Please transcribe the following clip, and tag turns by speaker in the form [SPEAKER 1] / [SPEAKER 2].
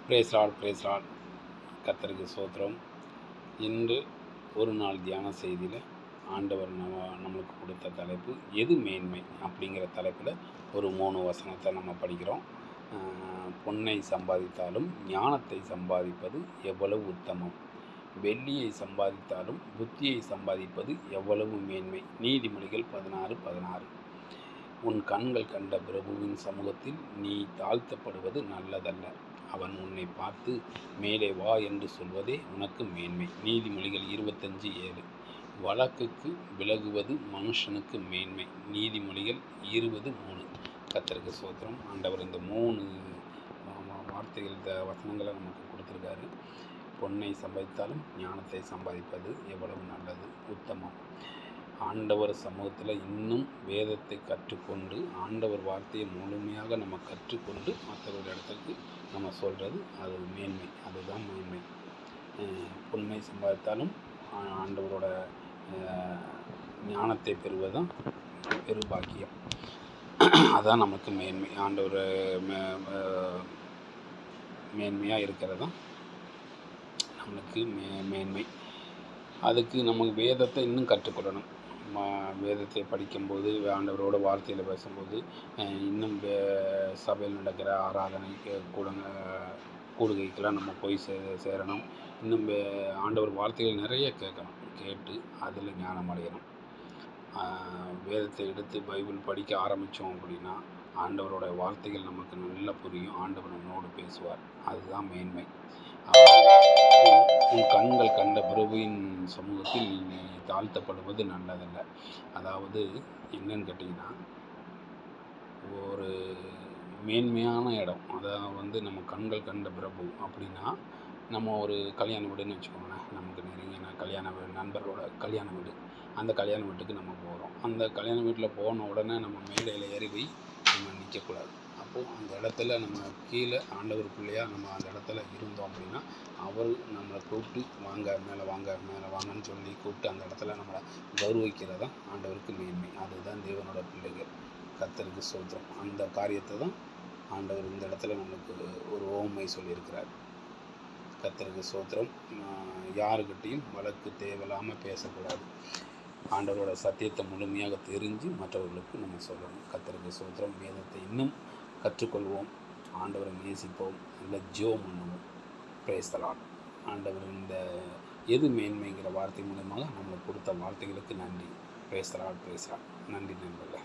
[SPEAKER 1] Brace Lord. கர்த்தருக்கு ஸ்தோத்திரம். இன்று ஒரு நாள் தியான செய்தியில் ஆண்டவர் நம்மளுக்கு கொடுத்த தலைப்பு எது மேன்மை அப்படிங்கிற தலைப்பில் ஒரு 3 வசனத்தை நம்ம படிக்கிறோம். பொன்னை சம்பாதித்தாலும் ஞானத்தை சம்பாதிப்பது எவ்வளவு உத்தமம், வெள்ளியை சம்பாதித்தாலும் புத்தியை சம்பாதிப்பது எவ்வளவு மேன்மை. நீதிமொழிகள் 16:16. உன் கண்கள் கண்ட பிரபுவின் சமூகத்தில் நீ தாழ்த்தப்படுவது நல்லதல்ல. அவன் உன்னை பார்த்து மேலே வா என்று சொல்வதே உனக்கு மேன்மை. நீதிமொழிகள் 25:7. வழக்குக்கு விலகுவது மனுஷனுக்கு மேன்மை. நீதிமொழிகள் 20:3. கர்த்தருக்கு ஸ்தோத்திரம். ஆண்டவர் இந்த 3 வார்த்தைகள், இந்த வசனங்களை நமக்கு கொடுத்துருக்காரு. பொன்னை சம்பாதித்தாலும் ஞானத்தை சம்பாதிப்பது எவ்வளவு நல்லது, உத்தமம். ஆண்டவர் சமூகத்தில் இன்னும் வேதத்தை கற்றுக்கொண்டு ஆண்டவர் வார்த்தையை முழுமையாக நம்ம கற்றுக்கொண்டு மற்றொரு இடத்துக்கு நம்ம சொல்கிறது அது மேன்மை. அதுதான் மேன்மை. பொன்னை சம்பாதித்தாலும் ஆண்டவரோட ஞானத்தை பெறுவதுதான் பெருபாக்கியம். அதுதான் நமக்கு மேன்மை. ஆண்டவர் மேன்மையாக இருக்கிறது தான் நம்மளுக்கு மேன்மை. அதுக்கு நமக்கு வேதத்தை இன்னும் கற்றுக்கொள்ளணும். வேதத்தை படிக்கும்போது, ஆண்டவரோட வார்த்தையில் பேசும்போது, இன்னும் சபையில் நடக்கிற ஆராதனை கூடுகைக்கெல்லாம் நம்ம போய் சேரணும். இன்னும் ஆண்டவர் வார்த்தைகள் நிறைய கேட்கணும். கேட்டு அதில் ஞானம் அடையணும். வேதத்தை எடுத்து பைபிள் படிக்க ஆரம்பித்தோம் அப்படின்னா ஆண்டவரோட வார்த்தைகள் நமக்கு நல்லா புரியும். ஆண்டவர் நம்மளோடு பேசுவார். அதுதான் மேன்மை. உன் கண்கள் கண்ட பிரபுவின் சமூகத்தில் நீ தாழ்த்தப்படுவது நல்லதல்ல. அதாவது என்னன்னு கேட்டிங்கன்னா, ஒரு மேன்மையான இடம், அதாவது நம்ம கண்கள் கண்ட பிரபு அப்படின்னா, நம்ம ஒரு கல்யாண வீடுன்னு வச்சுக்கோங்களேன். நமக்கு நெருங்கின கல்யாண வீடு, நண்பரோட கல்யாண வீடு. அந்த கல்யாண வீட்டுக்கு நம்ம போகிறோம். அந்த கல்யாண வீட்டில் போன உடனே நம்ம மேடையில் ஏறி போய் நம்ம நிற்கக்கூடாது. அப்போது அந்த இடத்துல நம்ம கீழே ஆண்டவர் பிள்ளையாக நம்ம அந்த இடத்துல இருந்தோம் அப்படின்னா அவர் நம்மளை கூப்பிட்டு வாங்க மேலே வாங்க மேலே வாங்கன்னு சொல்லி கூப்பிட்டு அந்த இடத்துல நம்மளை கௌரவிக்கிறதா ஆண்டவருக்கு மேன்மை. அதுதான் தேவனோட பிள்ளைகள். கர்த்தருக்கு ஸ்தோத்திரம். அந்த காரியத்தை தான் ஆண்டவர் இந்த இடத்துல நம்மளுக்கு ஒரு ஓமை சொல்லியிருக்கிறார். கர்த்தருக்கு ஸ்தோத்திரம். யாருக்கிட்டையும் வழக்கு தேவையில்லாமல் பேசக்கூடாது. ஆண்டவரோட சத்தியத்தை முழுமையாக தெரிஞ்சு மற்றவர்களுக்கு நம்ம சொல்லணும். கர்த்தருக்கு ஸ்தோத்திரம். வேதத்தை இன்னும் கற்றுக்கொள்வோம். ஆண்டவரை நேசிப்போம். இல்லை ஜெபம் பண்ணுவோம். Praise the Lord. ஆண்டவர் இந்த எது மேன்மைங்கிற வார்த்தை மூலமாக நம்மளுக்கு கொடுத்த வார்த்தைகளுக்கு நன்றி. Praise the Lord. Praise the Lord. நன்றி நண்பர்களே.